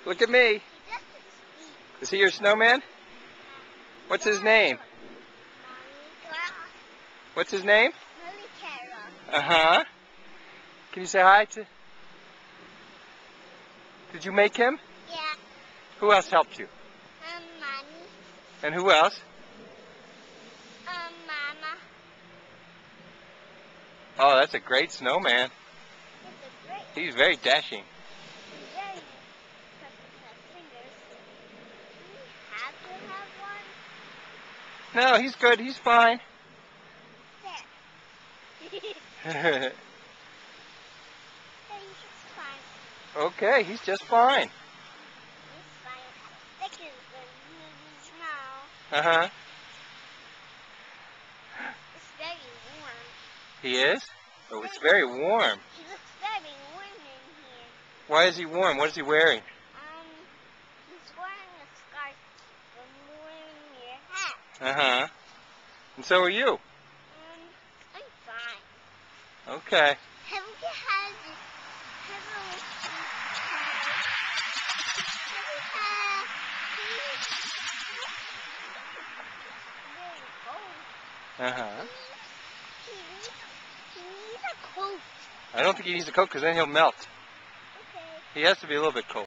Look at me. Is he your snowman? What's his name? What's his name? Uh-huh. Can you say hi to... Did you make him? Yeah. Who else helped you? Mommy. And who else? Mama. Oh, that's a great snowman. He's very dashing. Very fingers. Do we have to have one? No, he's good. He's fine. There. He's just fine. Okay, he's just fine. He's fine. Look at the snow. Uh-huh. It's very warm. He is? Oh, it's very warm. He looks very warm in here. Why is he warm? What is he wearing? He's wearing a scarf and wearing your hat. Uh-huh. And so are you. I'm fine. Okay. Have you had Uh-huh. He needs a coat. I don't think he needs a coat because then he'll melt. Okay. He has to be a little bit cold.